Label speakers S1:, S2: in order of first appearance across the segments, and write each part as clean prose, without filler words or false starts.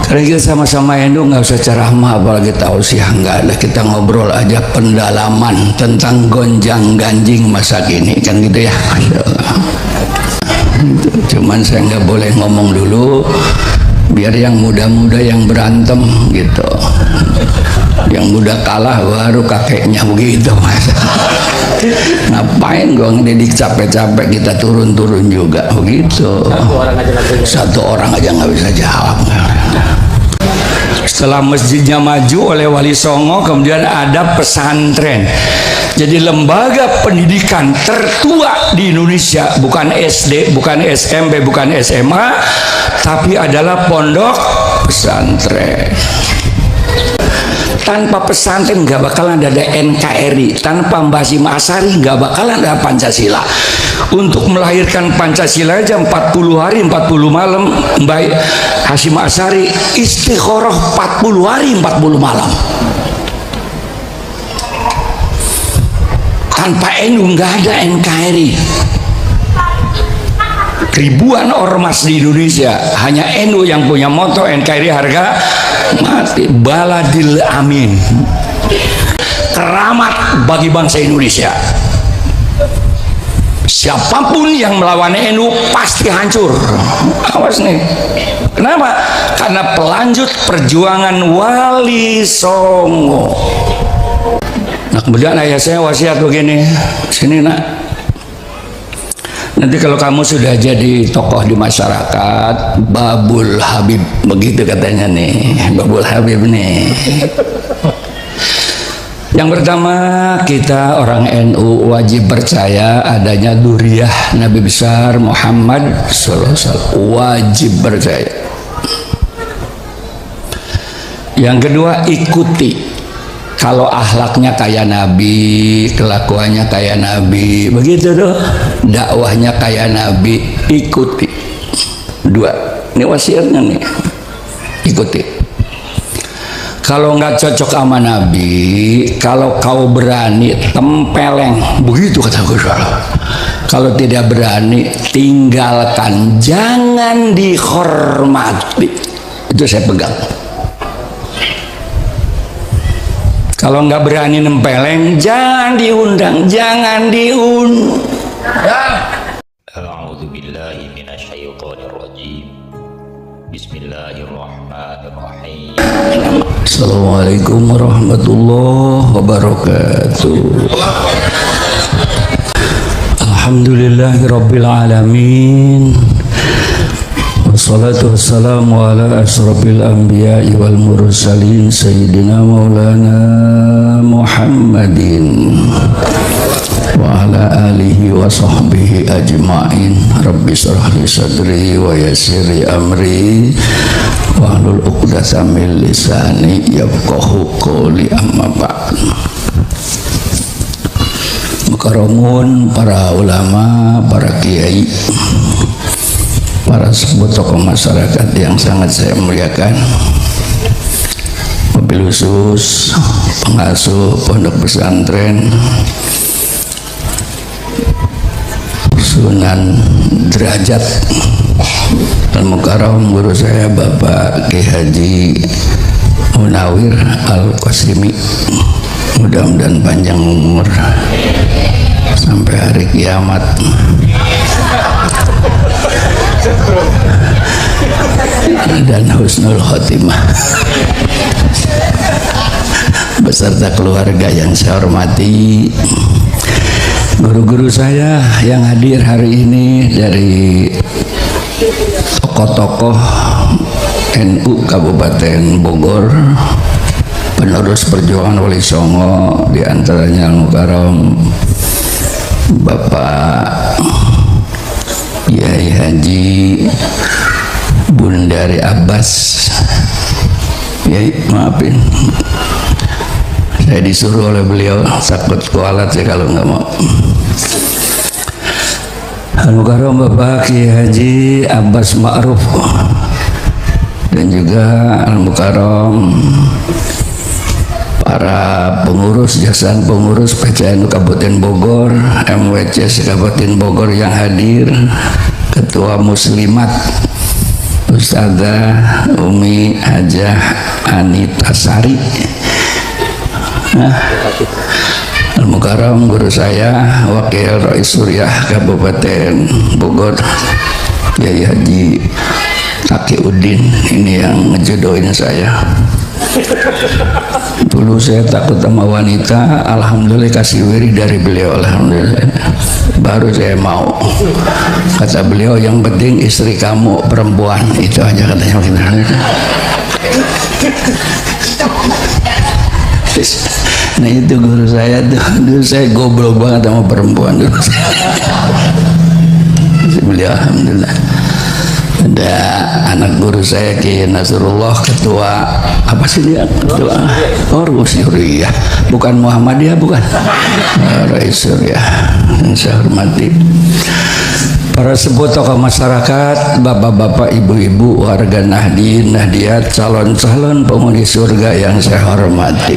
S1: Karena kita sama-sama NU nggak usah ceramah apalagi tausiah, nggak ada, kita ngobrol aja pendalaman tentang gonjang ganjing masa kini kan gitu ya. Cuman saya nggak boleh ngomong dulu biar yang muda-muda yang berantem gitu, yang muda kalah baru kakeknya begitu mas. Ngapain gua ngedidik capek-capek kita turun-turun juga begitu. Satu orang aja nggak bisa jawab. Setelah masjidnya maju oleh Wali Songo, kemudian ada pesantren. Jadi lembaga pendidikan tertua di Indonesia bukan SD, bukan SMP, bukan SMA, tapi adalah pondok pesantren. Tanpa pesantren nggak bakalan ada NKRI, tanpa Mbah Hasyim Asy'ari nggak bakalan ada Pancasila. Untuk melahirkan Pancasila aja 40 hari 40 malam Mbah Hasyim Asy'ari istikharah 40 hari 40 malam. Tanpa NU nggak ada NKRI. Ribuan ormas di Indonesia, hanya NU yang punya moto NKRI harga mati. Baladil amin, keramat bagi bangsa Indonesia. Siapapun yang melawan NU pasti hancur. Awas nih. Kenapa? Karena pelanjut perjuangan Wali Songo. Nah kemudian ayah saya wasiat begini, sini nak, nanti kalau kamu sudah jadi tokoh di masyarakat, Babul Habib, begitu katanya nih, Babul Habib nih. Yang pertama, kita orang NU wajib percaya adanya dzurriyyah Nabi besar Muhammad sallallahu alaihi wasallam, wajib percaya. Yang kedua, ikuti. Kalau akhlaknya kayak Nabi, kelakuannya kayak Nabi, begitu tuh, dakwahnya kayak Nabi, ikuti. Dua, ini wasiatnya nih, ikuti. Kalau nggak cocok sama Nabi, kalau kau berani tempeleng, begitu kata Gus Dur. Kalau tidak berani, tinggalkan, jangan dihormati. Itu saya pegang. Kalau nggak berani nempeleng, jangan diundang, jangan diundang.
S2: A'udzu billahi minasyaitonir rajim. Bismillahirrahmanirrahim.
S1: Assalamualaikum warahmatullahi wabarakatuh. Alhamdulillahirabbil alamin. Wassalatu wassalamu ala asrafil anbiya'i wal mursalin sayyidina maulana Muhammadin wa ala alihi wa sahbihi ajma'in. Rabbi shrah li sadri wa yassir li amri wa hlul 'uqdatam min lisani yafqahu qawli, amma ba'd. Mukarramun, para ulama, para kiai, para sepuh tokoh masyarakat yang sangat saya muliakan, wabil khusus pengasuh pondok pesantren Sunan Derajat Al-Mukarram, guru saya Bapak Ki Haji Munawir Al-Qasimi, mudah-mudahan panjang umur sampai hari kiamat dan husnul khotimah, beserta keluarga yang saya hormati, guru-guru saya yang hadir hari ini dari tokoh-tokoh NU Kabupaten Bogor, penerus perjuangan Wali Songo, diantaranya Al-Mukarram Bapak Yai Haji Bundari Abbas. Yai, maafin, saya disuruh oleh beliau, takut kualat ya kalau nggak mau. Al-Mukarram Bapak Kiai Haji Abbas Ma'ruf, dan juga Al-Mukarram para pengurus, jajaran pengurus PCNU Kabupaten Bogor, MWC Kabupaten Bogor yang hadir, ketua muslimat Ustazah Umi Hajah Anita Sari, Al-Mukarram guru saya, Wakil Rais Suriah Kabupaten Bogor, Kiai Haji Taqiuddin, ini yang ngejodohin saya. Dulu saya takut sama wanita, alhamdulillah kasih wiri dari beliau, alhamdulillah. Baru saya mau. Kata beliau, yang penting istri kamu perempuan, itu aja katanya. Nah itu guru saya tuh, dulu saya goblok banget sama perempuan dulu. Beliau alhamdulillah. Ada anak guru saya Ki Nasrullah, ketua apa sih dia, ketua Ormas Suriah, bukan Muhammadiyah, bukan Rais Suriah, yang saya hormati. Para sepuh tokoh masyarakat, bapak-bapak, ibu-ibu, warga Nahdien, Nahdiat, calon-calon penghuni surga yang saya hormati.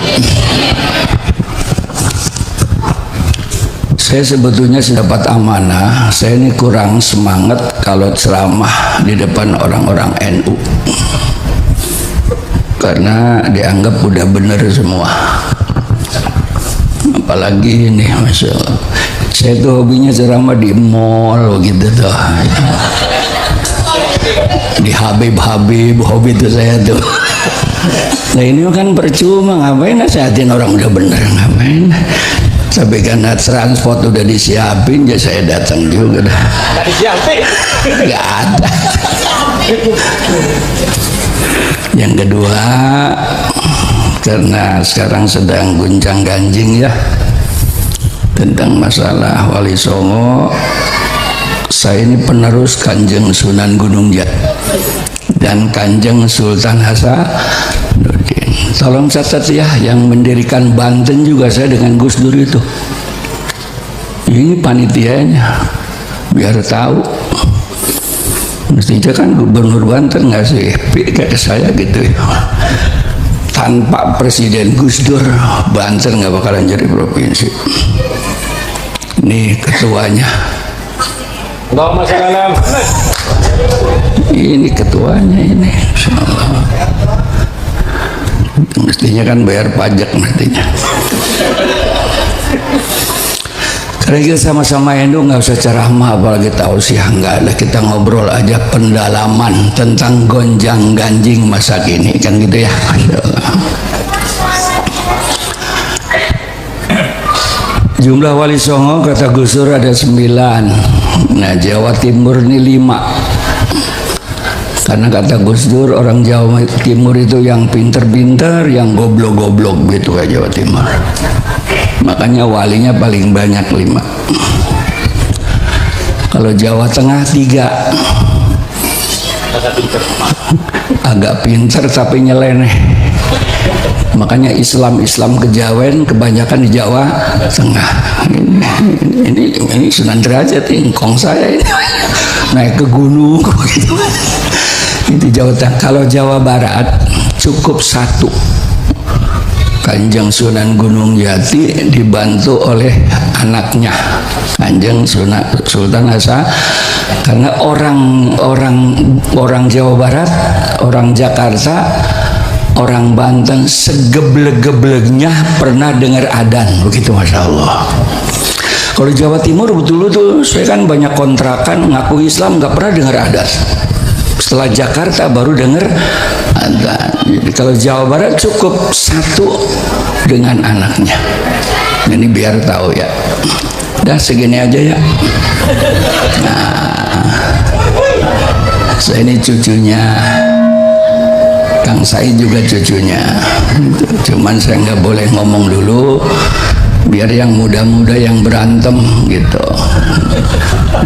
S1: Saya sebetulnya dapat amanah, saya ini kurang semangat kalau ceramah di depan orang-orang NU, karena dianggap udah bener semua. Apalagi ini, Masya Allah, saya tuh hobinya ceramah di mall gitu tuh, di Habib hobi tuh saya tuh. Nah ini kan percuma, ngapain nasihatin orang udah bener, ngapain. Tapi karena transport udah disiapin, ya saya datang juga dah. Nggak disiapin? Nggak ada. Yang kedua, karena sekarang sedang guncang ganjing ya tentang masalah Wali Songo, saya ini penerus Kanjeng Sunan Gunung Jati dan Kanjeng Sultan Hasanuddin. Tolong catat ya, yang mendirikan Banten juga saya dengan Gus Dur itu. Ini panitianya, biar tahu. Mestinya kan Gubernur Banten ngasih kayak saya gitu ya. Tanpa Presiden Gus Dur, Banten nggak bakalan jadi provinsi. Ini ketuanya. Ini ketuanya ini. Insyaallah. Mestinya kan bayar pajak mestinya. Karena kita sama-sama NU, nggak usah ceramah apalagi tausiah, nggak ada, kita ngobrol aja pendalaman tentang gonjang ganjing masa kini kan gitu ya. Masya Allah. Jumlah Wali Songo kata Gus Dur ada 9. Nah Jawa Timur ini 5. Karena kata Gus Dur, orang Jawa Timur itu yang pinter-pinter, yang goblok-goblok gitu kayak Jawa Timur. Makanya walinya paling banyak 5. Kalau Jawa Tengah 3. Agak pinter tapi nyeleneh. Makanya Islam kejawen kebanyakan di Jawa Tengah. Ini Sunan Derajat, ingkong saya ini. Naik ke gunung gitu. Itu Jawa Tengah. Kalau Jawa Barat cukup 1, Kanjeng Sunan Gunung Jati dibantu oleh anaknya Kanjeng Sultan Hasanuddin. Karena orang Jawa Barat, orang Jakarta, orang Banten segeblek-gebleknya pernah dengar adzan begitu, Masya Allah. Kalau Jawa Timur betul tuh, saya kan banyak kontrakan ngaku Islam nggak pernah dengar adzan. Setelah Jakarta baru dengar adzan. Jadi kalau Jawa Barat cukup 1 dengan anaknya. Ini biar tahu ya. Dah segini aja ya. Nah, saya ini cucunya Kang Said, juga cucunya. Cuman saya nggak boleh ngomong dulu, biar yang muda-muda yang berantem gitu.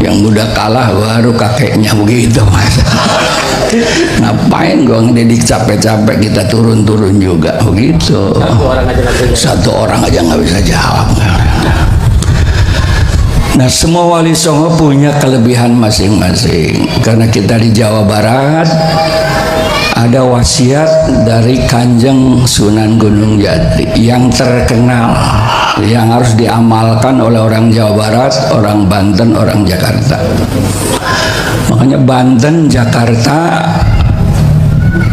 S1: Yang muda kalah baru kakeknya begitu, Mas. Ngapain gua ngedidik capek-capek, kita turun-turun juga begitu. Satu orang aja nggak bisa jawab. Nah semua Wali Songo punya kelebihan masing-masing. Karena kita di Jawa Barat ada wasiat dari Kanjeng Sunan Gunung Jati yang terkenal, yang harus diamalkan oleh orang Jawa Barat, orang Banten, orang Jakarta. Makanya Banten, Jakarta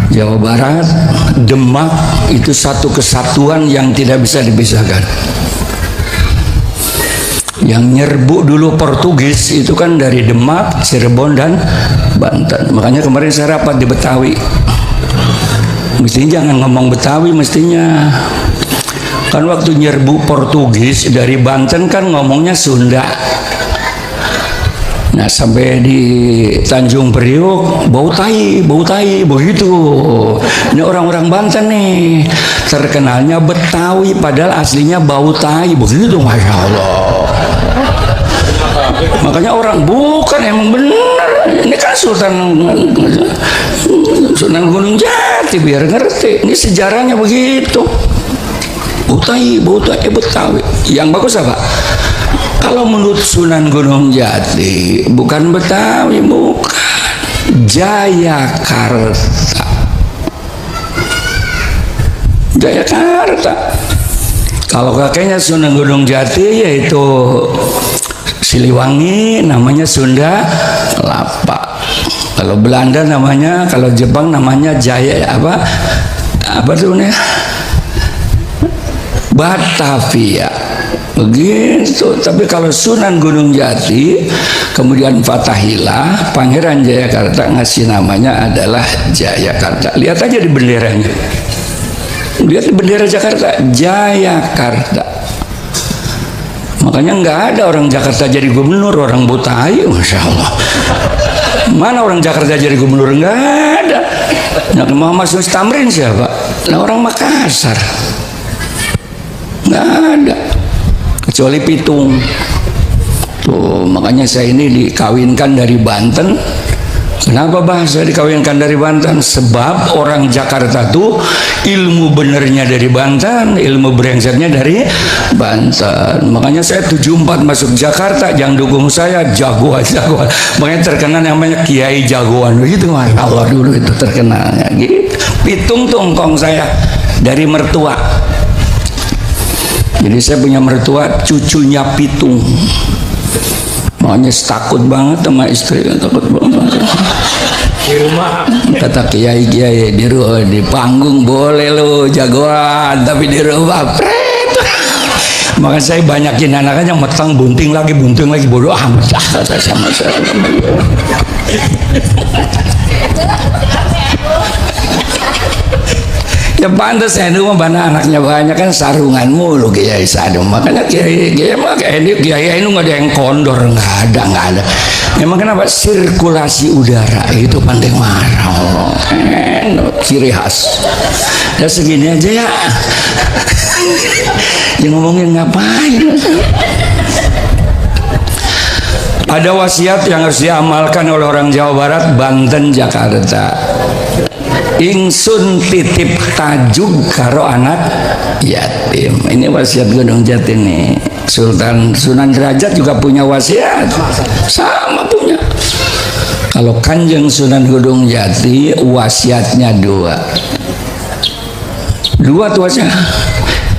S1: Jawa Barat, Demak itu satu kesatuan yang tidak bisa dipisahkan. Yang nyerbu dulu Portugis itu kan dari Demak, Cirebon, dan Banten. Makanya kemarin saya rapat di Betawi. Mestinya jangan ngomong Betawi mestinya. Kan waktu nyerbu Portugis dari Banten kan ngomongnya Sunda. Nah sampai di Tanjung Priok bau tai begitu. Ini orang-orang Banten nih terkenalnya Betawi padahal aslinya bau tai begitu, masya Allah. Makanya orang bukan emang benar. Ini kan Sunan Gunung Jati biar ngerti. Ini sejarahnya begitu. Betawi Betawi. Yang bagus apa? Kalau menurut Sunan Gunung Jati bukan Betawi, bukan Jayakarta. Kalau kakeknya Sunan Gunung Jati yaitu Siliwangi, namanya Sunda Kelapa. Kalau Belanda namanya, kalau Jepang namanya apa tuh nih? Batavia begitu. Tapi kalau Sunan Gunung Jati kemudian Fathahillah, Pangeran Jayakarta ngasih namanya adalah Jayakarta. Lihat aja di benderanya, lihat di bendera Jakarta, Jayakarta. Makanya nggak ada orang Jakarta jadi gubernur, orang Betawi, masya Allah. Mana orang Jakarta jadi gubernur? Nggak ada. Nah, Muhammad Tamrin siapa? Nah, orang Makassar. Nggak ada, kecuali Pitung. Tuh, makanya saya ini dikawinkan dari Banten. Kenapa bahasa dikawinkan dari Banten? Sebab orang Jakarta tuh ilmu benernya dari Banten, ilmu brengseknya dari Banten. Makanya saya 74 masuk Jakarta, yang dukung saya jagoan. Makanya terkenal namanya Kiai Jagoan. Begitu, Masya Allah, dulu itu terkenalnya. Gitu. Pitung tuh engkong saya dari mertua. Jadi saya punya mertua cucunya Pitung. Makanya takut banget sama istri, takut banget. Di rumah kata kiai di panggung boleh lo jagoan, tapi di rumah pret. Maka saya banyakin anaknya metang bunting lagi bodoh amat sama saya. Ya pantas ini mah mana anaknya banyak kan sarungan mulu Kiai Sadum. Makanya Kiai mah Kiai ini nggak ada yang kondor, nggak ada. Memang kenapa? Sirkulasi udara itu penting marah. Ciri khas. Ya segini aja ya. Yang ngomongin ngapain? Ada wasiat yang harus diamalkan oleh orang Jawa Barat, Banten, Jakarta. Ingsun titip tajuk karo anak yatim. Ini wasiat Gunung Jati nih. Sunan Derajat juga punya wasiat, sama punya. Kalau Kanjeng Sunan Gunung Jati wasiatnya dua tuh wasiat.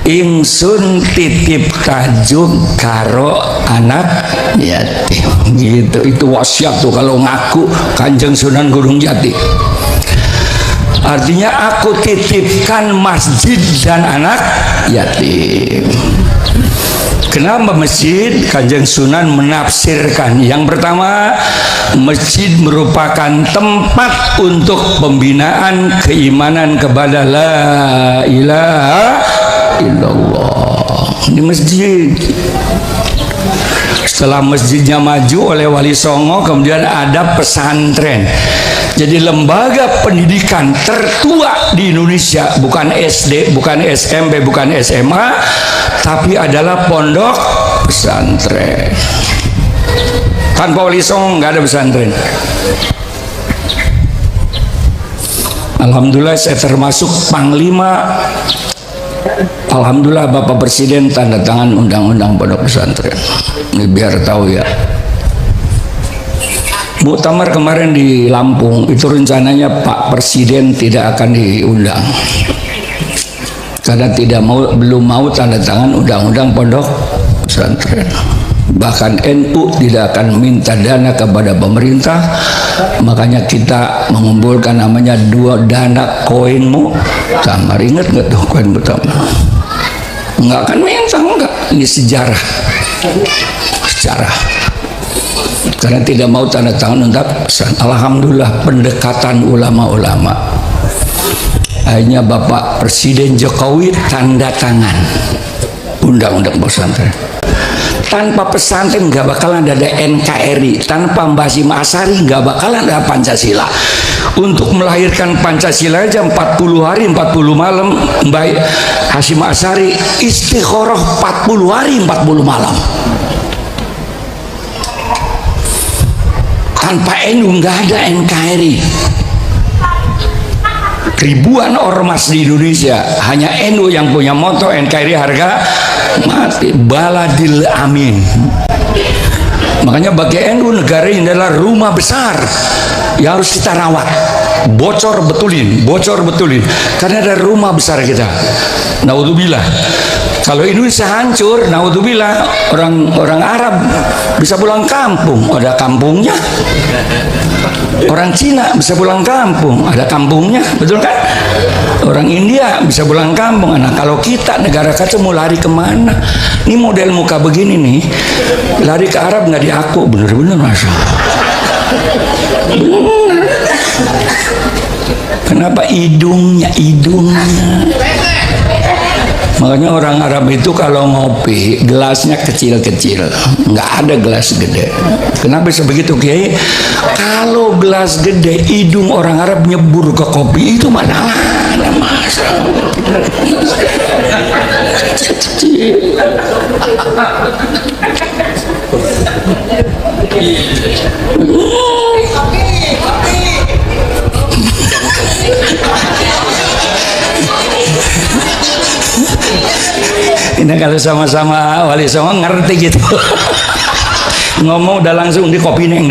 S1: Ingsun titip tajuk karo anak yatim. Gitu, itu wasiat tuh kalau ngaku Kanjeng Sunan Gunung Jati. Artinya aku titipkan masjid dan anak yatim. Kenapa masjid? Kanjeng Sunan menafsirkan. Yang pertama, masjid merupakan tempat untuk pembinaan keimanan kepada la ilaha illallah. Ini masjid. Setelah masjidnya maju oleh Wali Songo, kemudian ada pesantren. Jadi lembaga pendidikan tertua di Indonesia bukan SD, bukan SMP, bukan SMA, tapi adalah pondok pesantren. Tanpa Wali Songo nggak ada pesantren. Alhamdulillah saya termasuk panglima. Alhamdulillah Bapak Presiden tanda tangan undang-undang pondok pesantren. Ini biar tahu ya. Muktamar kemarin di Lampung itu rencananya Pak Presiden tidak akan diundang karena belum mau tanda tangan undang-undang pondok pesantren. Bahkan NU tidak akan minta dana kepada pemerintah. Makanya kita mengumpulkan namanya 2 dana koinmu Tamar. Ingat nggak tuh koin pertama? Nggak akan minta, enggak. Ini sejarah. Sejarah. Karena tidak mau tanda tangan untuk pesan. Alhamdulillah pendekatan ulama-ulama. Akhirnya Bapak Presiden Jokowi tanda tangan undang-undang pesantren. Tanpa pesantren nggak bakalan ada NKRI, tanpa Mbah Hasyim Asy'ari nggak bakalan ada Pancasila. Untuk melahirkan Pancasila aja 40 hari 40 malam Mbah Hasyim Asy'ari istikharah 40 hari 40 malam. Tanpa NU nggak ada NKRI. Ribuan ormas di Indonesia, hanya NU yang punya moto NKRI harga mati. Baladil amin. Makanya bagi NU negara ini adalah rumah besar yang harus kita rawat. Bocor betulin karena ada rumah besar kita. Naudzubillah. Kalau Indonesia hancur, naudzubillah, orang Arab bisa pulang kampung, ada kampungnya. Orang Cina bisa pulang kampung, ada kampungnya, betul kan? Orang India bisa pulang kampung. Nah, kalau kita negara kaca mau lari kemana? Ini model muka begini nih, lari ke Arab nggak diaku, bener-bener Masya Allah. Kenapa hidungnya? Makanya orang Arab itu kalau ngopi gelasnya kecil-kecil, nggak ada gelas gede. Kenapa bisa begitu, Kiai? Kalau gelas gede, hidung orang Arab nyebur ke kopi itu mana ada masalah. Ini kalau sama-sama Wali Songo ngerti gitu. Ngomong udah langsung di kopi nih,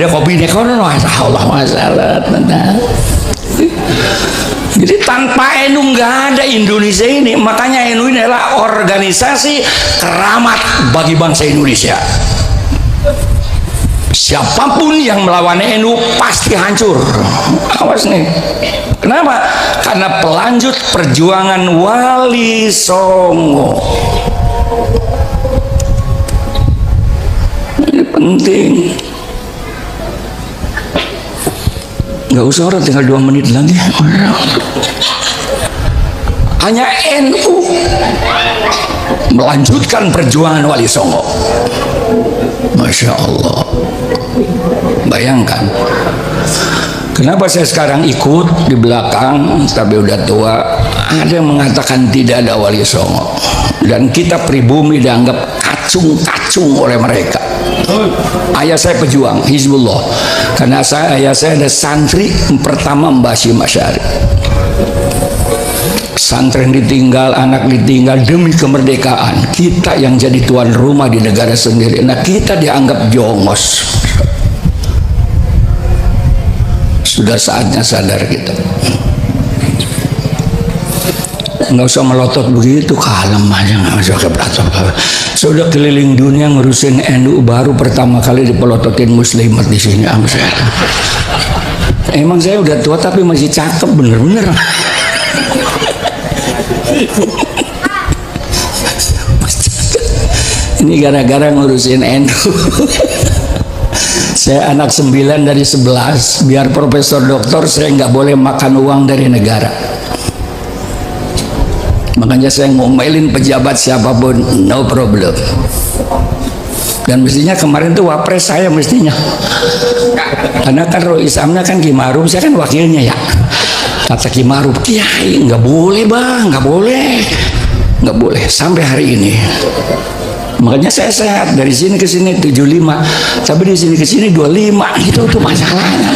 S1: kalau Allah masalah. Jadi tanpa NU nggak ada Indonesia ini. Makanya NU ini adalah organisasi keramat bagi bangsa Indonesia. Siapapun yang melawan NU pasti hancur. Awas nih. Kenapa? Karena pelanjut perjuangan Wali Songo. Ini penting. Nggak usah orang, tinggal 2 menit lagi. Hanya NU melanjutkan perjuangan Wali Songo. Masya Allah. Bayangkan. Kenapa saya sekarang ikut di belakang, tapi udah tua. Ada yang mengatakan tidak ada Wali Songo, dan kita pribumi dianggap kacung-kacung oleh mereka. Ayah saya pejuang Hizbullah, karena ayah saya ada santri pertama Mbah Hasyim Asy'ari. Santren ditinggal, anak ditinggal demi kemerdekaan. Kita yang jadi tuan rumah di negara sendiri. Nah, kita dianggap jongos. Sudah saatnya sadar kita. Nggak usah melotot begitu, kalem aja, nggak usah keberatan. Sudah keliling dunia ngurusin NU, baru pertama kali dipelototin muslimat di sini. Emang saya udah tua tapi masih cakep, bener-bener. Ini gara-gara ngurusin NU. Saya anak 9 dari 11. Biar profesor doktor, saya nggak boleh makan uang dari negara. Makanya saya ngomelin pejabat siapapun, no problem. Dan mestinya kemarin tuh wapres saya mestinya. Karena kan Roh Isamnya kan Ki Ma'ruf, saya kan wakilnya ya. Kata Ki Ma'ruf, Kiai nggak boleh bang, nggak boleh sampai hari ini. Makanya saya sehat, dari sini ke sini 75, tapi di sini ke sini 25, itu tuh masalahnya.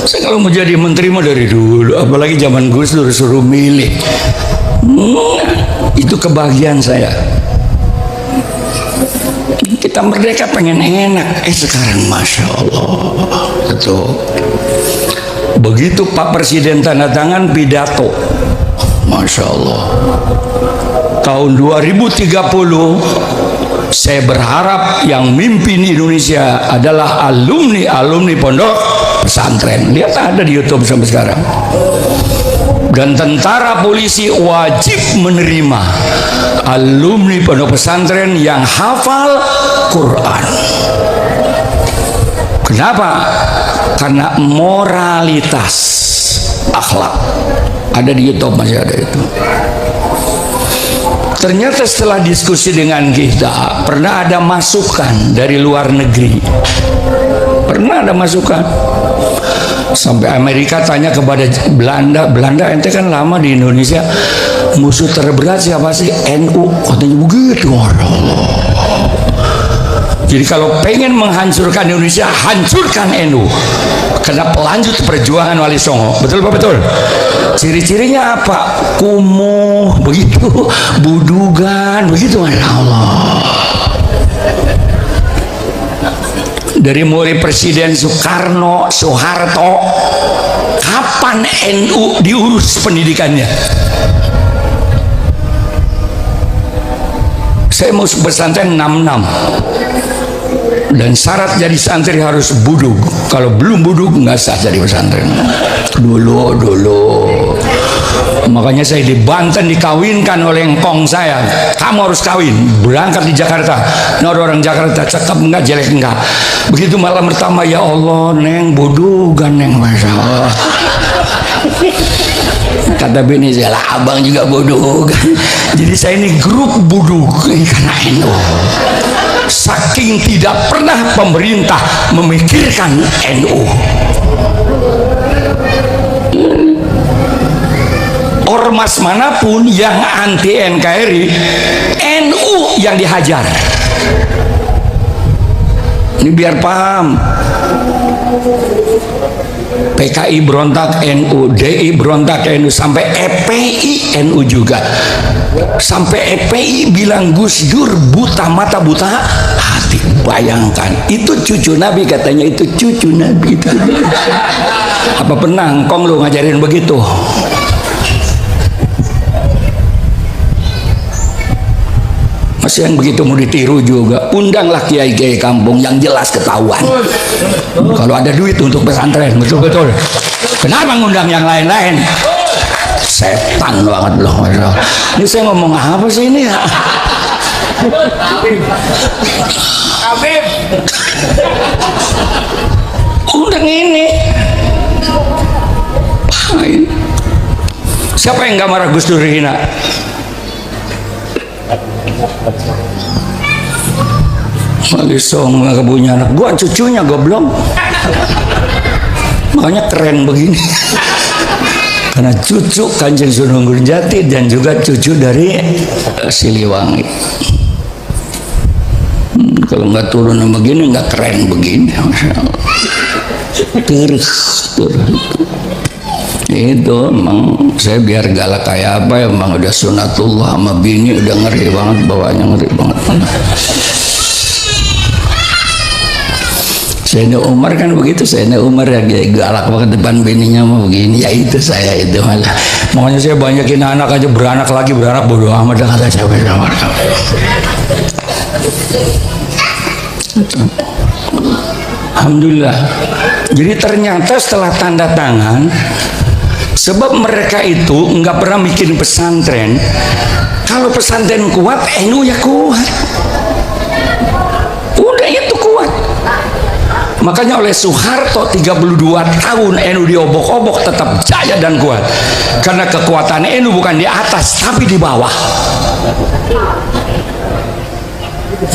S1: Saya kalau mau jadi menteri mah dari dulu, apalagi zaman Gus Dur suruh milih. Itu kebahagiaan saya. Kita merdeka pengen enak, sekarang Masya Allah. Betul. Begitu Pak Presiden tanda tangan pidato, Masya Allah, tahun 2030 saya berharap yang mimpin Indonesia adalah alumni pondok pesantren. Lihat, ada di YouTube sampai sekarang. Dan tentara polisi wajib menerima alumni pondok pesantren yang hafal Quran. Kenapa? Karena moralitas akhlak. Ada di YouTube, masih ada itu. Ternyata setelah diskusi dengan kita, pernah ada masukan dari luar negeri. Pernah ada masukan. Sampai Amerika tanya kepada Belanda, ente kan lama di Indonesia, musuh terberat siapa sih? NU. Katanya begitu. Allah. Jadi kalau pengen menghancurkan Indonesia, hancurkan NU. Karena pelanjut perjuangan Wali Songo. Betul Pak? Betul. Ciri-cirinya apa? Kumuh, begitu. Budugan, begitu. Allah. Dari mulai Presiden Soekarno, Soeharto, kapan NU diurus pendidikannya? Saya mau pesantren 66, dan syarat jadi santri harus budug. Kalau belum budug nggak sah jadi pesantren. Dulu. Makanya saya di Banten dikawinkan oleh engkong saya. Kamu harus kawin. Berangkat di Jakarta. Nah, orang Jakarta cakep enggak, jelek enggak. Begitu malam pertama, ya Allah, neng budugan neng, Masya Allah. Kata bini saya, lah abang juga budugan. Jadi saya ini grup budug karena NU. Saking tidak pernah pemerintah memikirkan NU. Ormas manapun yang anti NKRI, NU yang dihajar. Ini biar paham. PKI berontak NU, DI berontak NU, sampai EPI NU juga. Sampai EPI bilang Gus Dur buta mata buta hati. Bayangkan, itu cucu Nabi, katanya itu cucu Nabi itu. Apa pernah engkong lu ngajarin begitu? Masih yang begitu mau ditiru juga. Undanglah kiai-kiai kampung yang jelas ketahuan. Kalau ada duit untuk pesantren, betul-betul. Kenapa ngundang yang lain-lain? Setan banget loh. Ini saya ngomong apa sih ini? Habib. Undang ini. Siapa yang gak marah Gus Dur hina? Wali Songo nggak punya anak, gua cucunya goblok. Makanya keren begini. Karena cucu Kanjeng Sunan Gunung Jati dan juga cucu dari Siliwangi. Kalau nggak turun begini nggak keren begini. Masya Allah. Terus. Itu emang saya biar galak kayak apa ya, emang udah sunatullah sama bini, udah ngeri banget bawahnya, ngeri banget. Sayyidina Umar kan begitu, Sayyidina Umar ya galak banget depan bininya mau begini, ya itu saya itu malah. Makanya saya banyakin anak aja, beranak bodo amat dah kata saya. Alhamdulillah. Jadi ternyata setelah tanda tangan, sebab mereka itu nggak pernah bikin pesantren. Kalau pesantren kuat, NU ya kuat. Udah itu kuat. Makanya oleh Soeharto 32 tahun NU diobok-obok tetap jaya dan kuat. Karena kekuatan NU bukan di atas tapi di bawah.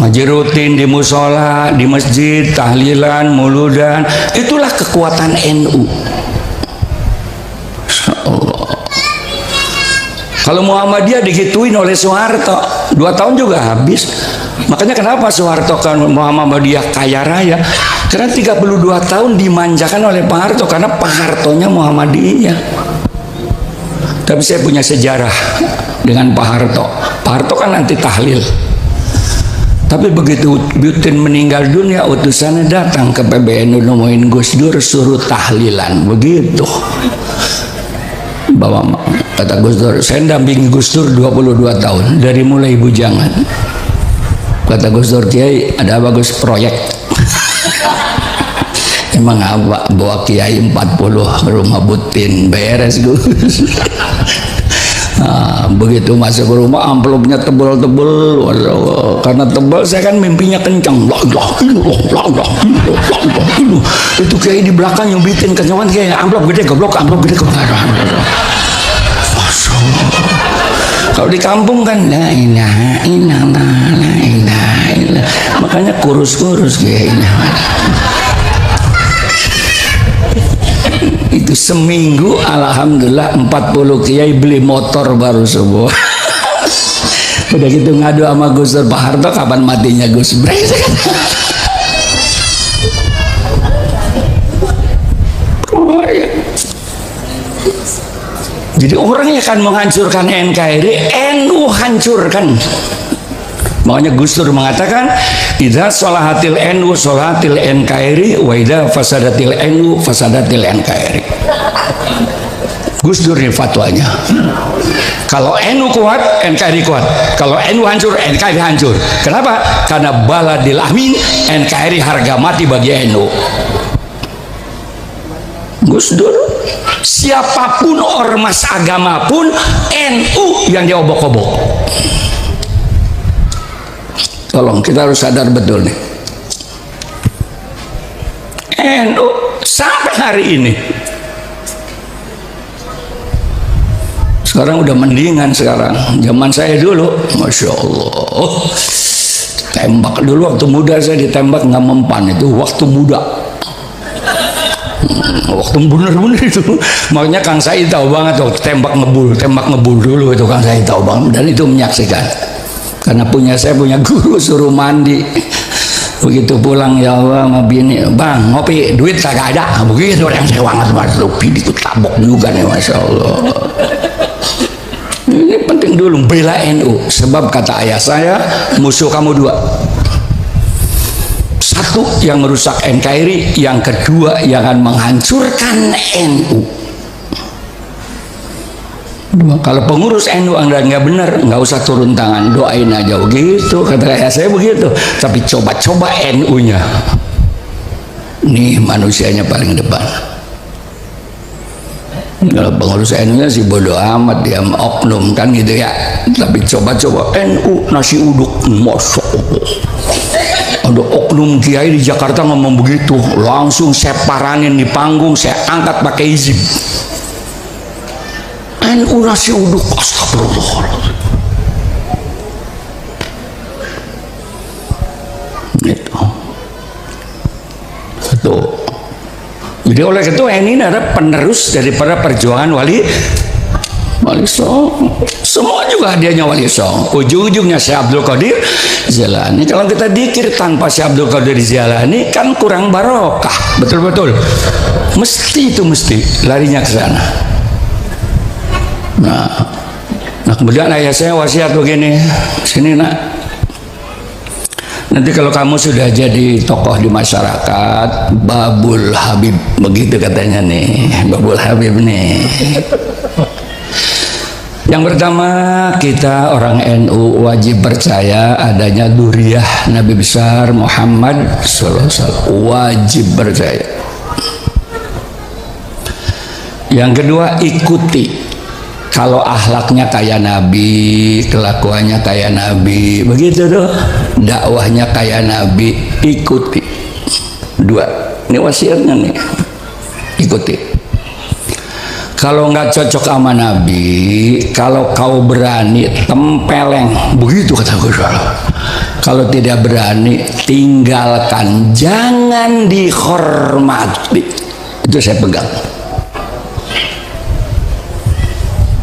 S1: Ngaji rutin di musola, di masjid, tahlilan, muludan, itulah kekuatan NU. Kalau Muhammadiyah digituin oleh Soeharto 2 tahun juga habis. Makanya kenapa Soeharto kan Muhammadiyah kaya raya? Karena 32 tahun dimanjakan oleh Pak Harto, karena Pak Hartonya Muhammadiyah. Tapi saya punya sejarah dengan Pak Harto. Pak Harto kan anti tahlil. Tapi begitu Butin meninggal dunia, utusannya datang ke PBNU nemuin Gus Dur, suruh tahlilan. Begitu. Bawa, kata Gus Dur, saya dampingi Gus Dur 22 tahun dari mulai bujangan. Kata Gus Dur, Kiai, ada apa Gus? Proyek. Emang apa? Bawa Kiai 40 ke rumah Butin, beres Gus. Nah, begitu masuk ke rumah, amplopnya tebel-tebel, karena tebel saya kan mimpinya kencang. Itu Kiai di belakang nyubitin kencang, kayak amplop gede goblok, amplop gede goblok. Masya Allah. Kalau di kampung kan la ilaha illallah, la ilaha illallah, makanya kurus-kurus Kiai. Itu seminggu alhamdulillah 40 kiai beli motor baru semua. Udah gitu ngadu sama Gus Dur, Pak Harto kapan matinya Gus? Jadi orang yang akan menghancurkan NKRI, NU hancurkan. Makanya Gus Dur mengatakan, idza sholahatil NU sholahatil NKRI, wa idza fasadatil NU fasadatil NKRI. Gus Dur ini fatwanya. Kalau NU kuat, NKRI kuat. Kalau NU hancur, NKRI hancur. Kenapa? Karena baladil amin, NKRI harga mati bagi NU. Gus Dur, siapapun ormas agama pun, NU yang diobok-obok. Tolong, kita harus sadar betul nih. NU sampai hari ini, sekarang udah mendingan sekarang. Zaman saya dulu, Masya Allah, tembak dulu waktu muda saya ditembak nggak mempan, itu waktu muda. Waktu bener-bener itu, makanya Kang Said tahu banget tuh, tembak ngebul dulu itu Kang Said tahu banget, dan itu menyaksikan. Karena saya punya guru suruh mandi, begitu pulang ya Allah sama bini, bang ngopi, duit kagak ada, begitu yang saya wangat mas lupi itu tabok juga nih, Masya Allah. Ini penting dulu bela NU, sebab kata ayah saya, musuh kamu dua, satu yang merusak NKRI, yang kedua yang akan menghancurkan NU. Kalau pengurus NU Anda nggak benar, nggak usah turun tangan, doain aja begitu, kata ayah saya begitu. Tapi coba-coba NU-nya, nih manusianya paling depan. Kalau pengurus NU-nya sih bodoh amat, dia oknum kan gitu ya. Tapi coba-coba NU nasi uduk, Masya Allah. Ada oknum kiai di Jakarta ngomong begitu, langsung saya paranin di panggung, saya angkat pakai izin. NU nasi uduk, astagfirullahaladzim. Gitu. Itu. Jadi oleh itu ini adalah penerus daripada perjuangan Wali Songo. Semua juga hadiahnya Wali Songo. Ujung-ujungnya Syekh Abdul Qadir Jailani. Kalau kita dikir tanpa Syekh Abdul Qadir Jailani kan kurang barokah. Betul-betul. Mesti larinya ke sana. Nah kemudian ayah saya wasiat begini, sini nak, nanti kalau kamu sudah jadi tokoh di masyarakat, Babul Habib, begitu katanya nih, Babul Habib nih. Yang pertama, kita orang NU wajib percaya adanya Duriyah Nabi besar Muhammad SAW, wajib percaya. Yang kedua, ikuti. Kalau akhlaknya kayak Nabi, kelakuannya kayak Nabi, begitu tuh, dakwahnya kayak Nabi, ikuti. Dua, ini wasiatnya nih, ikuti. Kalau nggak cocok sama Nabi, kalau kau berani tempeleng, begitu kata Gus Dur. Kalau tidak berani, tinggalkan, jangan dihormati. Itu saya pegang.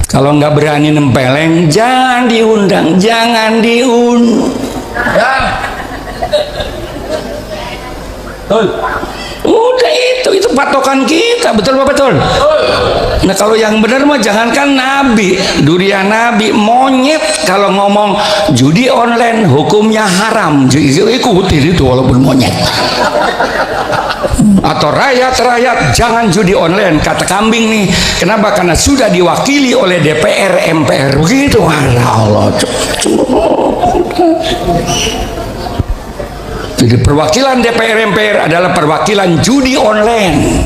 S1: Kalau nggak berani nempeleng, jangan diundang, jangan udah itu patokan kita, betul apa betul? Nah kalau yang benar mah jangankan nabi, durian nabi, monyet kalau ngomong judi online hukumnya haram, ikuti itu walaupun monyet. Atau rakyat jangan judi online, kata kambing nih. Kenapa? Karena sudah diwakili oleh DPR MPR begitu. Allah. Jadi perwakilan DPR MPR adalah perwakilan judi online.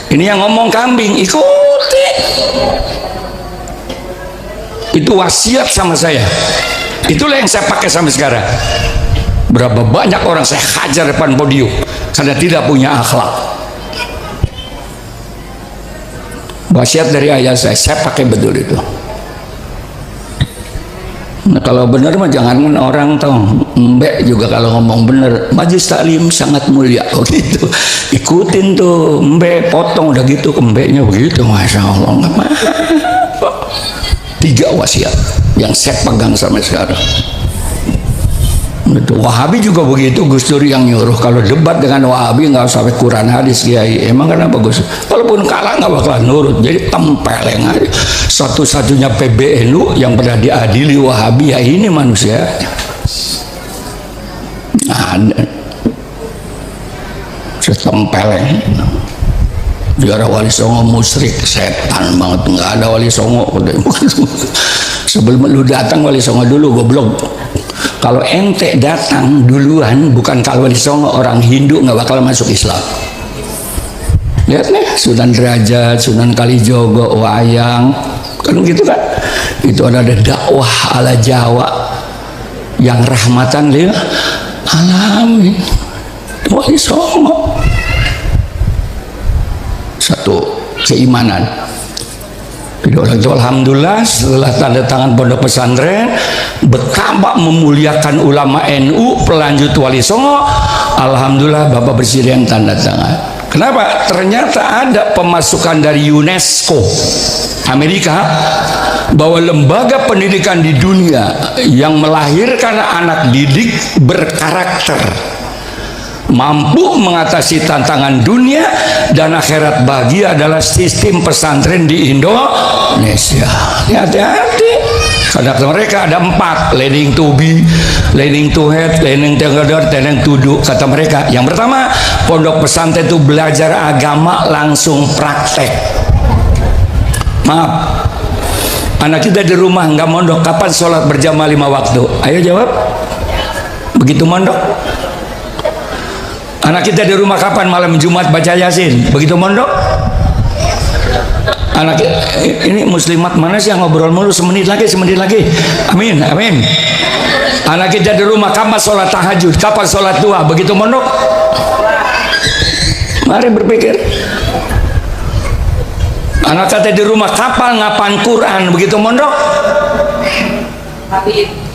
S1: Ini yang ngomong kambing, ikuti. Itu wasiat sama saya. Itulah yang saya pakai sampai sekarang. Berapa banyak orang saya hajar depan podium karena tidak punya akhlak. Wasiat dari ayah saya pakai betul itu. Nah, kalau benar mah jangan orang tahu, mbek juga kalau ngomong benar, majelis taklim sangat mulia, begitu. Ikutin tuh, mbek potong udah gitu, mbeknya begitu, masya Allah. Nggak apa. 3 wasiat yang saya pegang sampai sekarang. Itu Wahabi juga begitu, Gus Dur yang nyuruh kalau debat dengan Wahabi nggak usah sampai Quran hadis Kiai. Emang kenapa Gus? Walaupun kalah nggak bakalan nurut, jadi tempeleng aja. Satu-satunya PBNU yang pernah diadili Wahabi ya ini manusia. Ada setempeleng. Biar Wali Songo musyrik, setan banget, nggak ada Wali Songo. Sebelum lu datang Wali Songo dulu, goblok. Kalau ente datang duluan, bukan kalau Wali Songo, orang Hindu nggak bakal masuk Islam. Lihat nih, Sunan Derajat, Sunan Kalijogo, Wayang, kan gitu kan? Itu ada dakwah ala Jawa yang rahmatan lil alamin. Wali Songo. Satu keimanan. Jadi orang itu alhamdulillah setelah tanda tangan pondok pesantren betapa memuliakan ulama NU pelanjut Wali Songo, alhamdulillah Bapak Presiden tanda tangan. Kenapa? Ternyata ada pemasukan dari UNESCO Amerika bahwa lembaga pendidikan di dunia yang melahirkan anak didik berkarakter, mampu mengatasi tantangan dunia dan akhirat bahagia adalah sistem pesantren di Indonesia. Hati-hati, karena mereka ada 4: learning to be, learning to head, learning together, learning to do. Kata mereka, yang pertama, pondok pesantren itu belajar agama langsung praktek. Maaf, anak kita di rumah nggak mondok, kapan sholat berjamaah 5 waktu? Ayo jawab. Begitu mondok. Anak kita di rumah kapan malam Jumat baca Yasin? Begitu mondok? Anak ini muslimat mana sih yang ngobrol mulu, semenit lagi. Amin, amin. Anak kita di rumah kapan sholat tahajud? Kapan sholat duha? Begitu mondok? Mari berpikir. Anak kita di rumah kapan ngapaan Quran? Begitu mondok?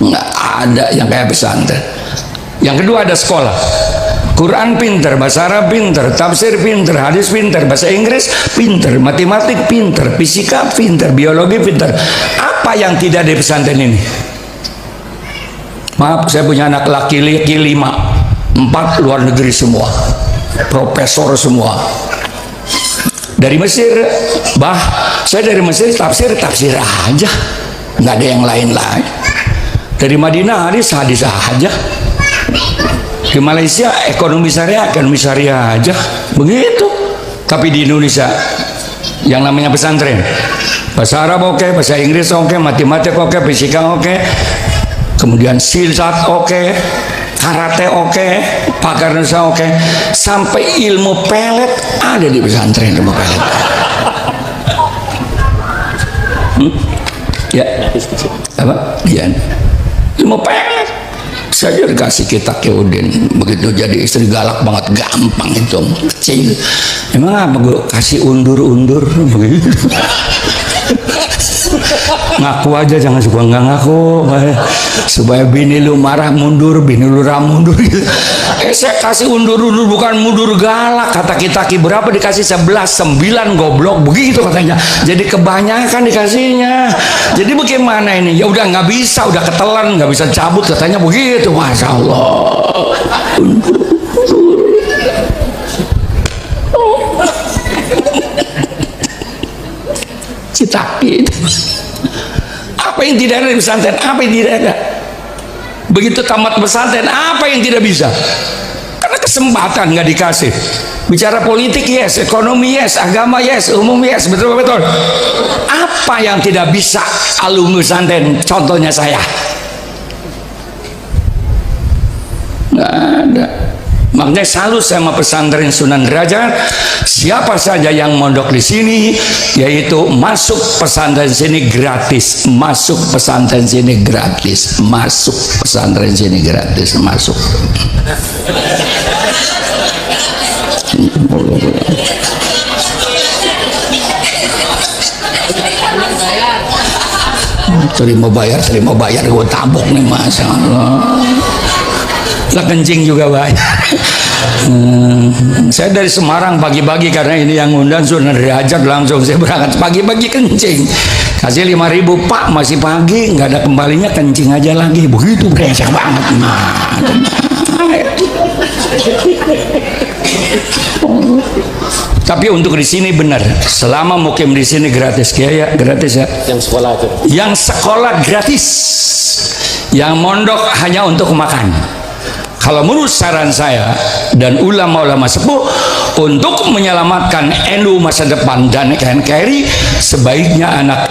S1: Nggak ada yang kayak pesantren. Yang kedua ada sekolah. Quran pinter, bahasa Arab pinter, tafsir pinter, hadis pinter, bahasa Inggris pinter, matematik pinter, fisika pinter, biologi pinter. Apa yang tidak di pesantren ini? Maaf, saya punya anak laki-laki 5, 4 luar negeri semua, profesor semua. Dari Mesir, saya dari Mesir tafsir aja, nggak ada yang lain-lain. Dari Madinah hadis aja. Di Malaysia ekonomi syariah aja begitu. Tapi di Indonesia yang namanya pesantren, bahasa Arab oke, bahasa Inggris oke, matematik oke, fisika oke, kemudian silat oke, karate oke, pagar nusa oke, sampai ilmu pelet ada di pesantren. Ilmu pelet ya apa? Iya, ilmu pelet. Saya dikasih kitab Yudin, begitu jadi istri galak banget, gampang itu, kecil. Emang apa gue kasih undur begitu? Ngaku aja, jangan suka nggak ngaku, supaya bini lu marah mundur, bini lu mundur. Saya kasih undur bukan mundur galak. Kata kita berapa dikasih? 11, 9 goblok begitu katanya. Jadi kebanyakan dikasihnya. Jadi bagaimana ini? Ya udah nggak bisa, udah ketelan, nggak bisa cabut katanya begitu. Masya Allah. puncak gitu. Apa yang tidak ada di pesantren? Apa yang tidak ada? Begitu tamat pesantren, apa yang tidak bisa? Karena kesempatan nggak dikasih. Bicara politik yes, ekonomi yes, agama yes, umum yes, betul. Apa yang tidak bisa alumni pesantren? Contohnya saya. Nggak ada. Makanya selalu sama pesantren Sunan Derajat, siapa saja yang mondok di sini, yaitu masuk pesantren sini gratis, masuk pesantren sini gratis, masuk pesantren sini gratis, masuk. Terima bayar, gue tabok nih, masya Allah. Lah kencing juga bayar. Saya dari Semarang pagi-pagi, karena ini yang undang Sunan Derajat, langsung saya berangkat pagi-pagi kencing. Kasih 5.000, Pak masih pagi, nggak ada kembalinya, kencing aja lagi. Begitu brengsek banget. Tapi untuk di sini benar, selama mukim di sini gratis, ya gratis ya.
S3: Yang sekolah itu.
S1: Yang sekolah gratis, yang mondok hanya untuk makan. Kalau menurut saran saya dan ulama-ulama sepuh, untuk menyelamatkan NU masa depan dan NKRI, sebaiknya anak